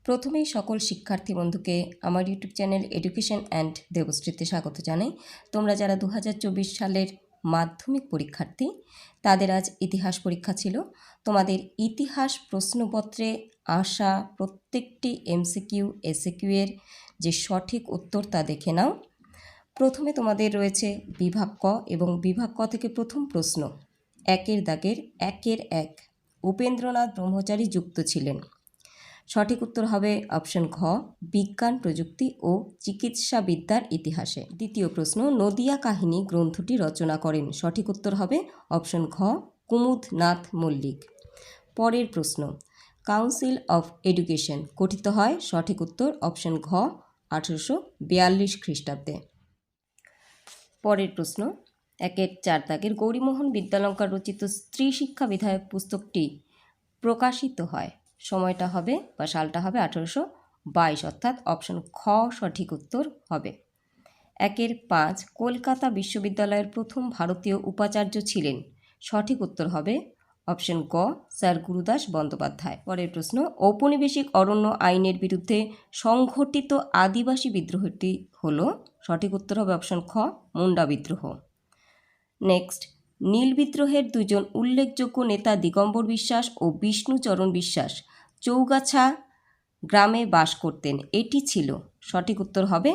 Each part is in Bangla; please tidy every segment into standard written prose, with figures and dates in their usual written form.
প্রথমেই সকল শিক্ষার্থী বন্ধুকে আমার ইউটিউব চ্যানেল এডুকেশন অ্যান্ড দেবশ্রীতে স্বাগত জানাই। তোমরা যারা 2024 সালের মাধ্যমিক পরীক্ষার্থী, তাদের আজ ইতিহাস পরীক্ষা ছিল। তোমাদের ইতিহাস প্রশ্নপত্রে আসা প্রত্যেকটি এমসিকিউ এসএকিউ এর যে সঠিক উত্তর তা দেখে নাও। প্রথমে তোমাদের রয়েছে বিভাগ ক এবং বিভাগ ক থেকে প্রথম প্রশ্ন, একের দাগের একের এক, উপেন্দ্রনাথ ব্রহ্মচারী যুক্ত ছিলেন। সঠিক উত্তর হবে অপশন ঘ, বিজ্ঞান প্রযুক্তি ও চিকিৎসাবিদ্যার ইতিহাসে। দ্বিতীয় প্রশ্ন, নদিয়া কাহিনী গ্রন্থটি রচনা করেন। সঠিক উত্তর হবে অপশন ঘ, কুমুদনাথ মল্লিক। পরের প্রশ্ন, কাউন্সিল অফ এডুকেশন গঠিত হয়। সঠিক উত্তর অপশন ঘ, 1842 খ্রিস্টাব্দে। পরের প্রশ্ন, একের চার দাগের, গৌরীমোহন বিদ্যালঙ্কার রচিত স্ত্রী শিক্ষা বিধায়ক পুস্তকটি প্রকাশিত হয়। সময়টা হবে বা সালটা হবে 1822, অর্থাৎ অপশন খ সঠিক উত্তর হবে। একের পাঁচ, কলকাতা বিশ্ববিদ্যালয়ের প্রথম ভারতীয় উপাচার্য ছিলেন। সঠিক উত্তর হবে অপশন গ, স্যার গুরুদাস বন্দ্যোপাধ্যায়। পরের প্রশ্ন, ঔপনিবেশিক অরণ্য আইনের বিরুদ্ধে সংঘটিত আদিবাসী বিদ্রোহটি হল। সঠিক উত্তর হবে অপশন খ, মুন্ডা বিদ্রোহ। নেক্সট, নীল বিদ্রোহের দুজন উল্লেখযোগ্য নেতা দিগম্বর বিশ্বাস ও বিষ্ণুচরণ বিশ্বাস চৌগাছা গ্রামে বাস করতেন। এটি ছিল। সঠিক উত্তর হবে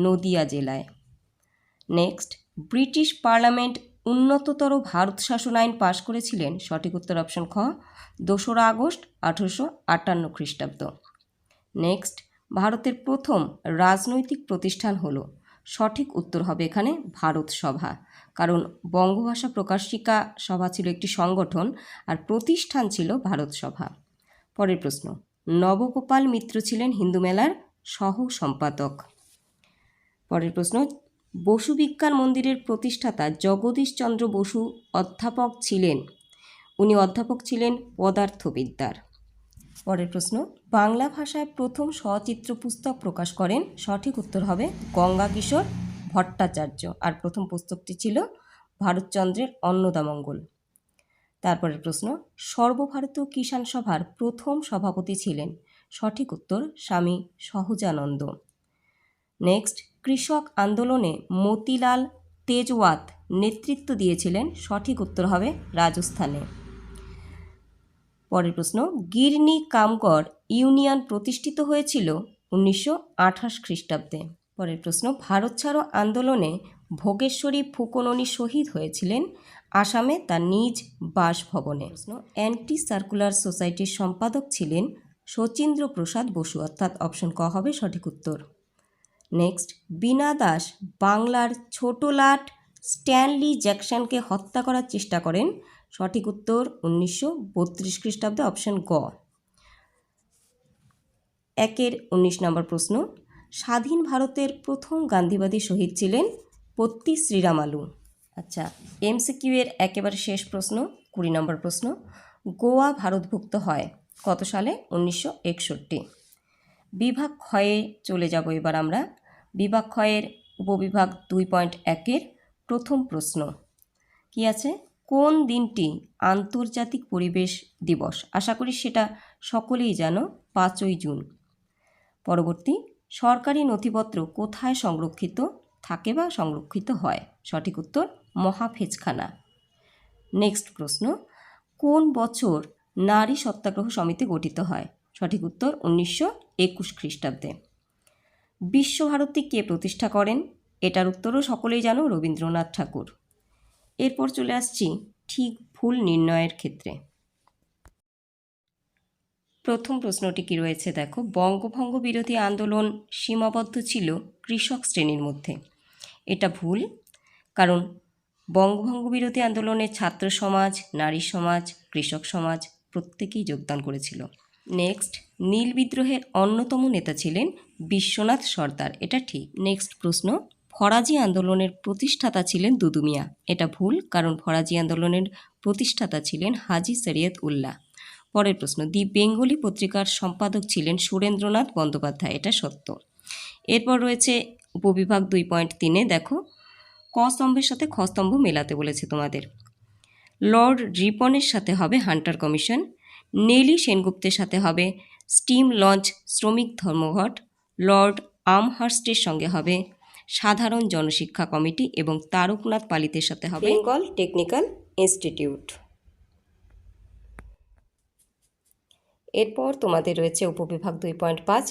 নদিয়া জেলায়। নেক্সট, ব্রিটিশ পার্লামেন্ট উন্নততর ভারত শাসন আইন পাশ করেছিলেন। সঠিক উত্তর অপশন খ, 2রা আগস্ট 1858 খ্রিস্টাব্দ। নেক্সট, ভারতের প্রথম রাজনৈতিক প্রতিষ্ঠান হলো। সঠিক উত্তর হবে এখানে ভারত সভা, কারণ বঙ্গভাষা প্রকাশিকা সভা ছিল একটি সংগঠন আর প্রতিষ্ঠান ছিল ভারত সভা। পরের প্রশ্ন, নবগোপাল মিত্র ছিলেন হিন্দু মেলার সহ সম্পাদক। পরের প্রশ্ন, বসু বিজ্ঞান মন্দিরের প্রতিষ্ঠাতা জগদীশচন্দ্র বসু অধ্যাপক ছিলেন। উনি অধ্যাপক ছিলেন পদার্থবিদ্যার। পরের প্রশ্ন, বাংলা ভাষায় প্রথম সচিত্র পুস্তক প্রকাশ করেন। সঠিক উত্তর হবে গঙ্গা কিশোর ভট্টাচার্য, আর প্রথম পুস্তকটি ছিল ভারতচন্দ্রের অন্নদামঙ্গল। তারপরের প্রশ্ন, সর্বভারতীয় কিষাণ সভার প্রথম সভাপতি ছিলেন। সঠিক উত্তর স্বামী সহজানন্দ। নেক্সট, কৃষক আন্দোলনে মতিলাল তেজওয়াত নেতৃত্ব দিয়েছিলেন। সঠিক উত্তর হবে রাজস্থানে। পরের প্রশ্ন, গিরনি কামগড় ইউনিয়ন প্রতিষ্ঠিত হয়েছিল 1928 খ্রিস্টাব্দে। পরের প্রশ্ন, ভারত ছাড়ো আন্দোলনে ভোগেশ্বরী ফুকননী শহীদ হয়েছিলেন আসামে তার নিজ বাসভবনে। প্রশ্ন, অ্যান্টি সার্কুলার সোসাইটির সম্পাদক ছিলেন শচীন্দ্র প্রসাদ বসু, অর্থাৎ অপশন ক হবে সঠিক উত্তর। নেক্সট, বীণা দাস বাংলার ছোটলাট স্ট্যানলি জ্যাকসনকে হত্যা করার চেষ্টা করেন। সঠিক উত্তর 1932 খ্রিস্টাব্দে, অপশন গ। একের 19 নম্বর প্রশ্ন, স্বাধীন ভারতের প্রথম গান্ধীবাদী শহীদ ছিলেন পত্তি শ্রীরামালু। আচ্ছা, এমসিকিউ এর একেবারে শেষ প্রশ্ন, 20 নম্বর প্রশ্ন, গোয়া ভারতভুক্ত হয় কত সালে? 1961। বিভাগ ক্ষয়ে চলে যাব এবার আমরা। বিভাগ ক্ষয়ের উপবিভাগ 2.1-এর প্রথম প্রশ্ন কি আছে? কোন দিনটি আন্তর্জাতিক পরিবেশ দিবস? আশা করি সেটা সকলেই জানো, 5ই জুন। পরবর্তী, সরকারি নথিপত্র কোথায় সংরক্ষিত থাকে বা সংরক্ষিত হয়? সঠিক উত্তর মহাফেজখানা। নেক্সট প্রশ্ন, কোন বছর নারী সত্যাগ্রহ সমিতি গঠিত হয়? সঠিক উত্তর 1921 খ্রিস্টাব্দে। বিশ্বভারতী কে প্রতিষ্ঠা করেন? এটার উত্তরও সকলেই জানো, রবীন্দ্রনাথ ঠাকুর। এরপর চলে আসছি ঠিক ভুল নির্ণয়ের ক্ষেত্রে। প্রথম প্রশ্নটি কি রয়েছে দেখো, বঙ্গভঙ্গ বিরোধী আন্দোলন সীমাবদ্ধ ছিল কৃষক শ্রেণীর মধ্যে। এটা ভুল, কারণ বঙ্গভঙ্গ বিরোধী আন্দোলনে ছাত্র সমাজ, নারী সমাজ, কৃষক সমাজ প্রত্যেকেই যোগদান করেছিল। নেক্সট, নীল বিদ্রোহের অন্যতম নেতা ছিলেন বিশ্বনাথ সর্দার। এটা ঠিক। নেক্সট প্রশ্ন, ফরাজি আন্দোলনের প্রতিষ্ঠাতা ছিলেন দুদু মিয়া। এটা ভুল, কারণ ফরাজি আন্দোলনের প্রতিষ্ঠাতা ছিলেন হাজি শরীয়ত উল্লাহ। পরের প্রশ্ন, দি বেঙ্গলি পত্রিকার সম্পাদক ছিলেন সুরেন্দ্রনাথ বন্দ্যোপাধ্যায়। এটা সত্য। এরপর রয়েছে উপবিভাগ 2.3-এ দেখো, ক স্তম্ভের সাথে খ স্তম্ভ মেলাতে বলেছে তোমাদের। লর্ড রিপনের সাথে হবে হান্টার কমিশন, নেলি সেনগুপ্তের সাথে হবে স্টিম লঞ্চ শ্রমিক ধর্মঘট লর্ড আমহার্স্টের সঙ্গে হবে সাধারণ জনশিক্ষা কমিটি এবং তারকনাথ পালিতের সাথে হবে বেঙ্গল টেকনিক্যাল ইনস্টিটিউট। এরপর তোমাদের রয়েছে উপবিভাগ 2.5।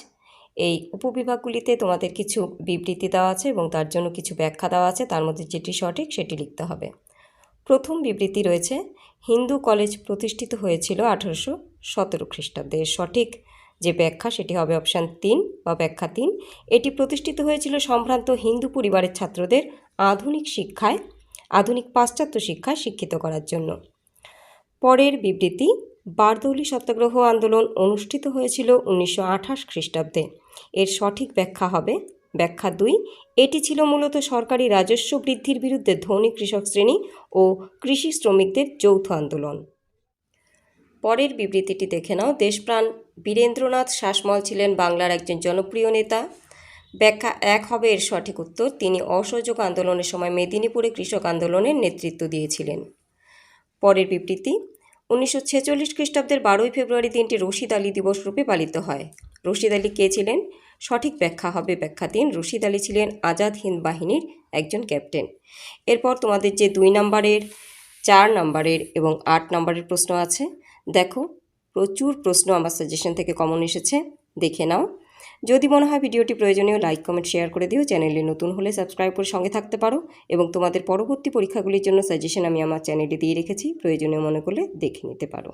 এই উপবিভাগগুলিতে তোমাদের কিছু বিবৃতি দেওয়া আছে এবং তার জন্য কিছু ব্যাখ্যা দেওয়া আছে, তার মধ্যে যেটি সঠিক সেটি লিখতে হবে। প্রথম বিবৃতি রয়েছে হিন্দু কলেজ প্রতিষ্ঠিত হয়েছিল 1817 খ্রিস্টাব্দে। সঠিক যে ব্যাখ্যা সেটি হবে অপশান 3 বা ব্যাখ্যা 3। এটি প্রতিষ্ঠিত হয়েছিল সম্ভ্রান্ত হিন্দু পরিবারের ছাত্রদের আধুনিক পাশ্চাত্য শিক্ষায় শিক্ষিত করার জন্য। পরের বিবৃতি বারদৌলি সত্যাগ্রহ আন্দোলন অনুষ্ঠিত হয়েছিল 1928 খ্রিস্টাব্দে। এর সঠিক ব্যাখ্যা হবে ব্যাখ্যা 2। এটি ছিল মূলত সরকারি রাজস্ব বৃদ্ধির বিরুদ্ধে ধনী কৃষক শ্রেণী ও কৃষি শ্রমিকদের যৌথ আন্দোলন। পরের বিবৃতিটি দেখে নাও। দেশপ্রাণ বীরেন্দ্রনাথ শাসমল ছিলেন বাংলার একজন জনপ্রিয় নেতা। ব্যাখ্যা 1 হবে এর সঠিক উত্তর। তিনি অসহযোগ আন্দোলনের সময় মেদিনীপুরে কৃষক আন্দোলনের নেতৃত্ব দিয়েছিলেন। পরের বিবৃতি 1946 খ্রিস্টাব্দের 12ই ফেব্রুয়ারি দিনটি রশিদ আলী দিবস রূপে পালিত হয়। রশিদ আলী কে ছিলেন? সঠিক ব্যাখ্যা হবে ব্যাখ্যা 3। রশিদ আলী ছিলেন আজাদ হিন্দ বাহিনীর একজন ক্যাপ্টেন। এরপর তোমাদের যে 2 নম্বরের, 4 নম্বরের এবং 8 নম্বরের প্রশ্ন আছে, দেখো প্রচুর প্রশ্ন আমার সাজেশন থেকে কমন এসেছে, দেখে নাও। যদি মনে হয় ভিডিওটি প্রয়োজনীয় লাইক কমেন্ট শেয়ার করে দিও। চ্যানেলে নতুন হলে সাবস্ক্রাইব করে সঙ্গে থাকতে পারো এবং তোমাদের পরবর্তী পরীক্ষাগুলির জন্য সাজেশন আমি আমার চ্যানেলে দিয়ে রেখেছি, প্রয়োজনীয় মনে করলে দেখে নিতে পারো।